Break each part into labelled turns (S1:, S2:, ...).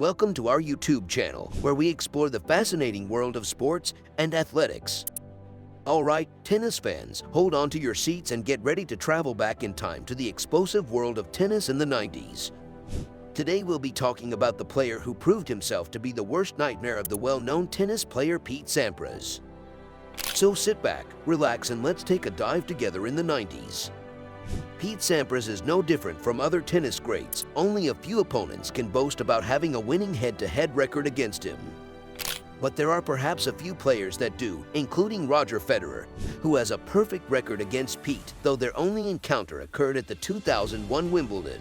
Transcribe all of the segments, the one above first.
S1: Welcome to our YouTube channel, where we explore the fascinating world of sports and athletics. Alright, tennis fans, hold on to your seats and get ready to travel back in time to the explosive world of tennis in the 90s. Today we'll be talking about the player who proved himself to be the worst nightmare of the well-known tennis player Pete Sampras. So sit back, relax, and let's take a dive together in the 90s. Pete Sampras is no different from other tennis greats. Only a few opponents can boast about having a winning head-to-head record against him. But there are perhaps a few players that do, including Roger Federer, who has a perfect record against Pete, though their only encounter occurred at the 2001 Wimbledon.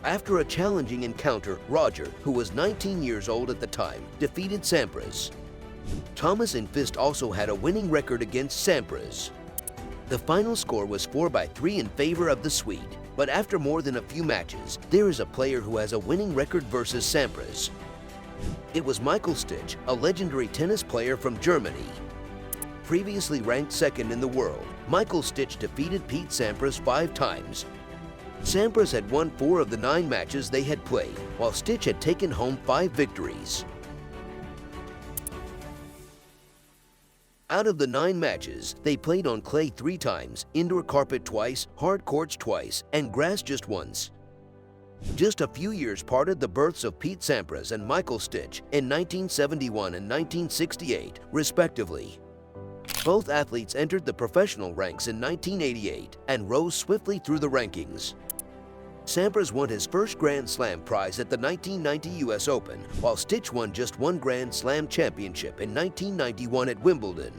S1: After a challenging encounter, Roger, who was 19 years old at the time, defeated Sampras. Thomas and Fist also had a winning record against Sampras. The final score was 4-3 in favor of the Swede, but after more than a few matches, there is a player who has a winning record versus Sampras. It was Michael Stich, a legendary tennis player from Germany. Previously ranked second in the world, Michael Stich defeated Pete Sampras 5 times. Sampras had won 4 of the 9 matches they had played, while Stich had taken home 5 victories. Out of the 9 matches, they played on clay 3 times, indoor carpet twice, hard courts twice, and grass just once. Just a few years parted the births of Pete Sampras and Michael Stich in 1971 and 1968, respectively. Both athletes entered the professional ranks in 1988 and rose swiftly through the rankings. Sampras won his first Grand Slam prize at the 1990 US Open, while Stich won just one Grand Slam championship in 1991 at Wimbledon.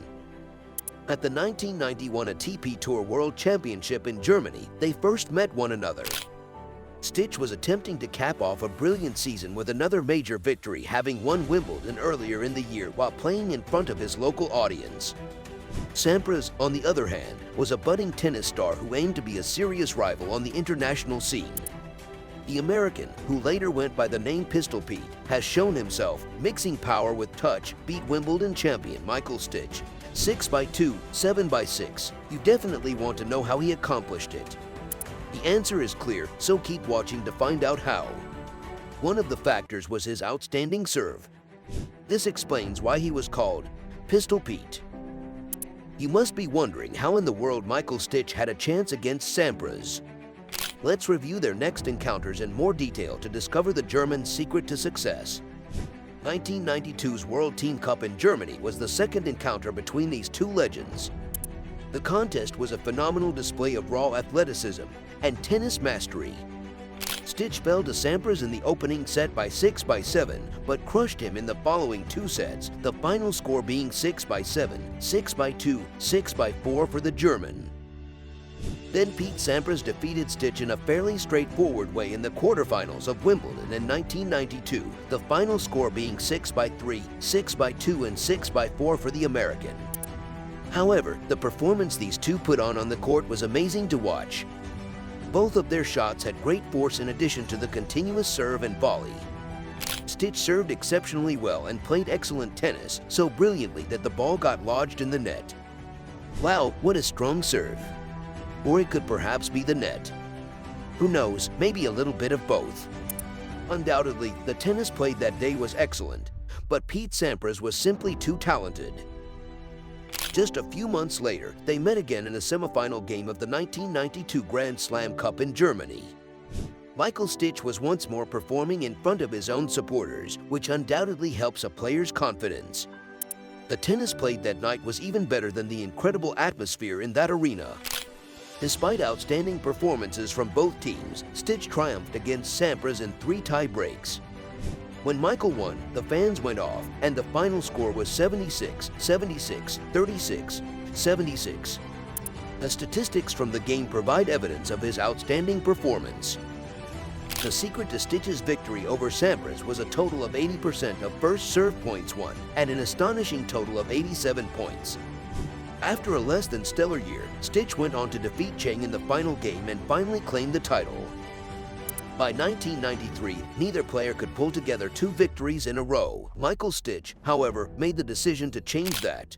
S1: At the 1991 ATP Tour World Championship in Germany, they first met one another. Stich was attempting to cap off a brilliant season with another major victory, having won Wimbledon earlier in the year while playing in front of his local audience. Sampras, on the other hand, was a budding tennis star who aimed to be a serious rival on the international scene. The American, who later went by the name Pistol Pete, has shown himself, mixing power with touch, beat Wimbledon champion Michael Stich 6-2, 7-6. You definitely want to know how he accomplished it. The answer is clear, so keep watching to find out how. One of the factors was his outstanding serve. This explains why he was called Pistol Pete. You must be wondering how in the world Michael Stich had a chance against Sampras. Let's review their next encounters in more detail to discover the German's secret to success. 1992's World Team Cup in Germany was the second encounter between these two legends. The contest was a phenomenal display of raw athleticism and tennis mastery. Stich fell to Sampras in the opening set by 6-7, but crushed him in the following 2 sets, the final score being 6-7, 6-2, 6-4 for the German. Then Pete Sampras defeated Stich in a fairly straightforward way in the quarterfinals of Wimbledon in 1992, the final score being 6-3, 6-2, and 6-4 for the American. However, the performance these two put on the court was amazing to watch. Both of their shots had great force in addition to the continuous serve and volley. Stich served exceptionally well and played excellent tennis, so brilliantly that the ball got lodged in the net. Wow, what a strong serve. Or it could perhaps be the net. Who knows, maybe a little bit of both. Undoubtedly, the tennis played that day was excellent, but Pete Sampras was simply too talented. Just a few months later, they met again in a semifinal game of the 1992 Grand Slam Cup in Germany. Michael Stich was once more performing in front of his own supporters, which undoubtedly helps a player's confidence. The tennis played that night was even better than the incredible atmosphere in that arena. Despite outstanding performances from both teams, Stich triumphed against Sampras in 3 tie breaks. When Michael won, the fans went off, and the final score was 76, 76, 36, 76. The statistics from the game provide evidence of his outstanding performance. The secret to Stich's victory over Sampras was a total of 80% of first serve points won, and an astonishing total of 87 points. After a less than stellar year, Stich went on to defeat Cheng in the final game and finally claimed the title. By 1993, neither player could pull together 2 victories in a row. Michael Stich, however, made the decision to change that.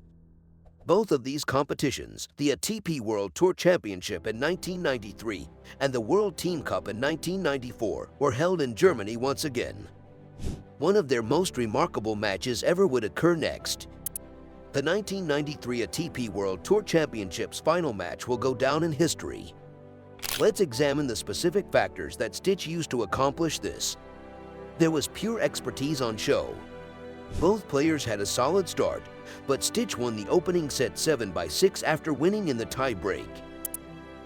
S1: Both of these competitions, the ATP World Tour Championship in 1993 and the World Team Cup in 1994, were held in Germany once again. One of their most remarkable matches ever would occur next. The 1993 ATP World Tour Championships final match will go down in history. Let's examine the specific factors that Stich used to accomplish this. There was pure expertise on show. Both players had a solid start, but Stich won the opening set 7-6 after winning in the tie-break.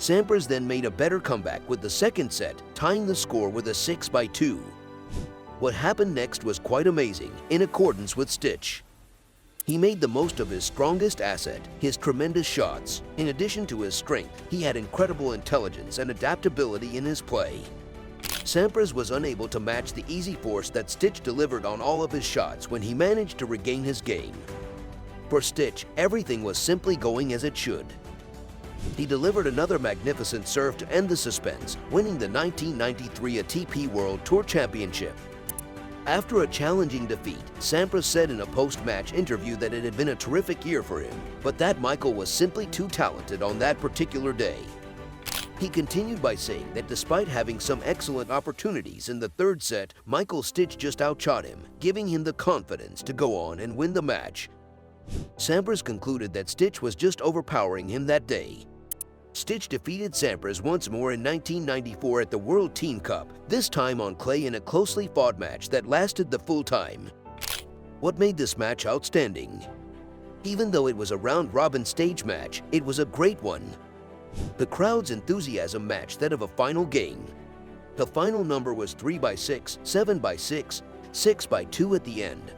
S1: Sampras then made a better comeback with the second set, tying the score with a 6-2. What happened next was quite amazing, in accordance with Stich. He made the most of his strongest asset, his tremendous shots. In addition to his strength, he had incredible intelligence and adaptability in his play. Sampras was unable to match the easy force that Stich delivered on all of his shots when he managed to regain his game. For Stich, everything was simply going as it should. He delivered another magnificent serve to end the suspense, winning the 1993 ATP World Tour Championship. After a challenging defeat, Sampras said in a post-match interview that it had been a terrific year for him, but that Michael was simply too talented on that particular day. He continued by saying that despite having some excellent opportunities in the third set, Michael Stich just outshot him, giving him the confidence to go on and win the match. Sampras concluded that Stich was just overpowering him that day. Stich defeated Sampras once more in 1994 at the World Team Cup, this time on clay in a closely fought match that lasted the full time. What made this match outstanding? Even though it was a round-robin stage match, it was a great one. The crowd's enthusiasm matched that of a final game. The final number was 3-6, 7-6, 6-2 at the end.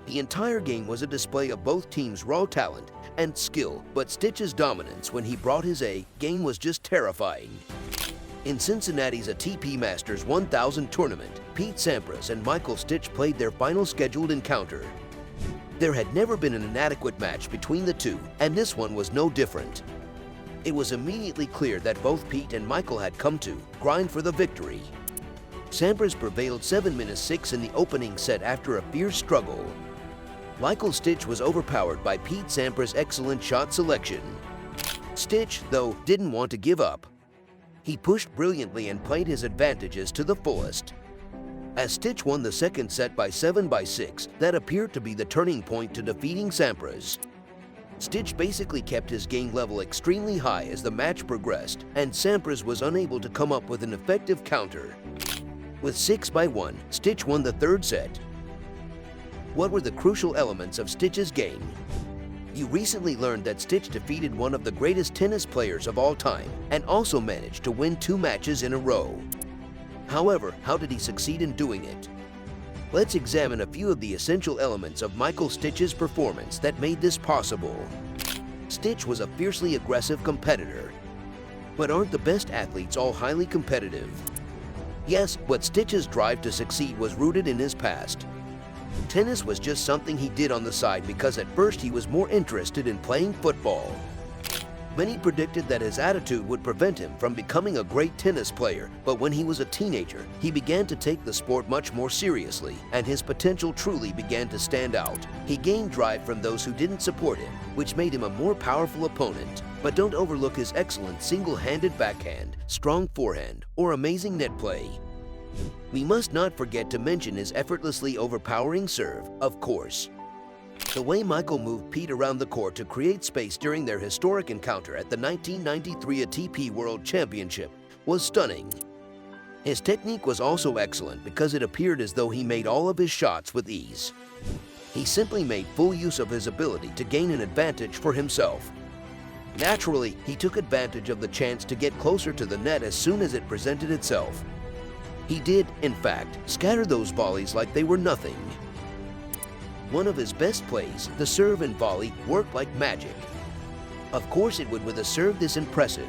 S1: The entire game was a display of both teams' raw talent and skill, but Stich's dominance when he brought his A game was just terrifying. In Cincinnati's ATP Masters 1000 tournament, Pete Sampras and Michael Stich played their final scheduled encounter. There had never been an inadequate match between the two, and this one was no different. It was immediately clear that both Pete and Michael had come to grind for the victory. Sampras prevailed 7-6 in the opening set after a fierce struggle. Michael Stich was overpowered by Pete Sampras' excellent shot selection. Stich, though, didn't want to give up. He pushed brilliantly and played his advantages to the fullest. As Stich won the second set by 7-6, that appeared to be the turning point to defeating Sampras. Stich basically kept his game level extremely high as the match progressed, and Sampras was unable to come up with an effective counter. With 6-1, Stich won the third set. What were the crucial elements of Stich's game? You recently learned that Stich defeated one of the greatest tennis players of all time and also managed to win 2 matches in a row. However, how did he succeed in doing it? Let's examine a few of the essential elements of Michael Stich's performance that made this possible. Stich was a fiercely aggressive competitor. But aren't the best athletes all highly competitive? Yes, but Stich's drive to succeed was rooted in his past. Tennis was just something he did on the side because at first he was more interested in playing football. Many predicted that his attitude would prevent him from becoming a great tennis player, but when he was a teenager, he began to take the sport much more seriously, and his potential truly began to stand out. He gained drive from those who didn't support him, which made him a more powerful opponent. But don't overlook his excellent single-handed backhand, strong forehand, or amazing net play. We must not forget to mention his effortlessly overpowering serve, of course. The way Michael moved Pete around the court to create space during their historic encounter at the 1993 ATP World Championship was stunning. His technique was also excellent because it appeared as though he made all of his shots with ease. He simply made full use of his ability to gain an advantage for himself. Naturally, he took advantage of the chance to get closer to the net as soon as it presented itself. He did, in fact, scatter those volleys like they were nothing. One of his best plays, the serve and volley, worked like magic. Of course it would with a serve this impressive.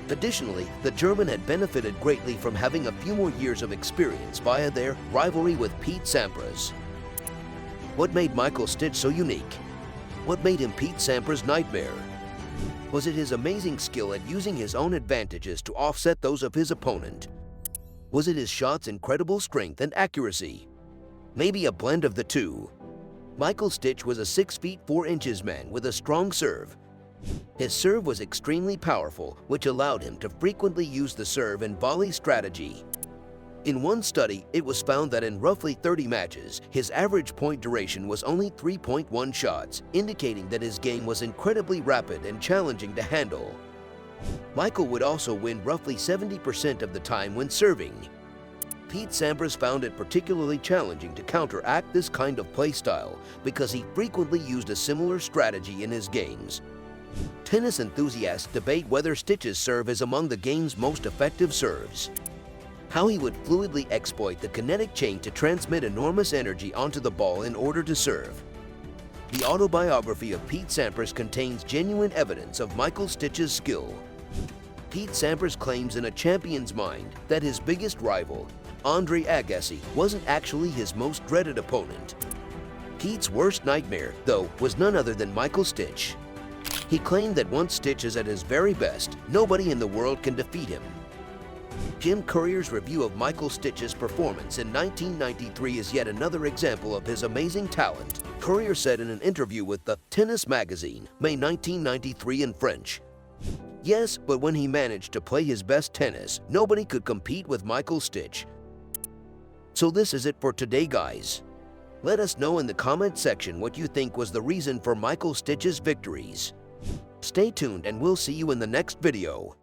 S1: Additionally, the German had benefited greatly from having a few more years of experience via their rivalry with Pete Sampras. What made Michael Stich so unique? What made him Pete Sampras' nightmare? Was it his amazing skill at using his own advantages to offset those of his opponent? Was it his shot's incredible strength and accuracy? Maybe a blend of the two. Michael Stich was a 6 feet 4 inches man with a strong serve. His serve was extremely powerful, which allowed him to frequently use the serve and volley strategy. In one study, it was found that in roughly 30 matches, his average point duration was only 3.1 shots, indicating that his game was incredibly rapid and challenging to handle. Michael would also win roughly 70% of the time when serving. Pete Sampras found it particularly challenging to counteract this kind of play style because he frequently used a similar strategy in his games. Tennis enthusiasts debate whether Stich's serve is among the game's most effective serves. How he would fluidly exploit the kinetic chain to transmit enormous energy onto the ball in order to serve. The autobiography of Pete Sampras contains genuine evidence of Michael Stich's skill. Pete Sampras claims in A Champion's Mind that his biggest rival, Andre Agassi, wasn't actually his most dreaded opponent. Pete's worst nightmare, though, was none other than Michael Stich. He claimed that once Stich is at his very best, nobody in the world can defeat him. Jim Courier's review of Michael Stich's performance in 1993 is yet another example of his amazing talent. Courier said in an interview with the Tennis magazine, May 1993 in French, "Yes, but when he managed to play his best tennis, nobody could compete with Michael Stich." So this is it for today, guys. Let us know in the comment section what you think was the reason for Michael Stich's victories. Stay tuned and we'll see you in the next video.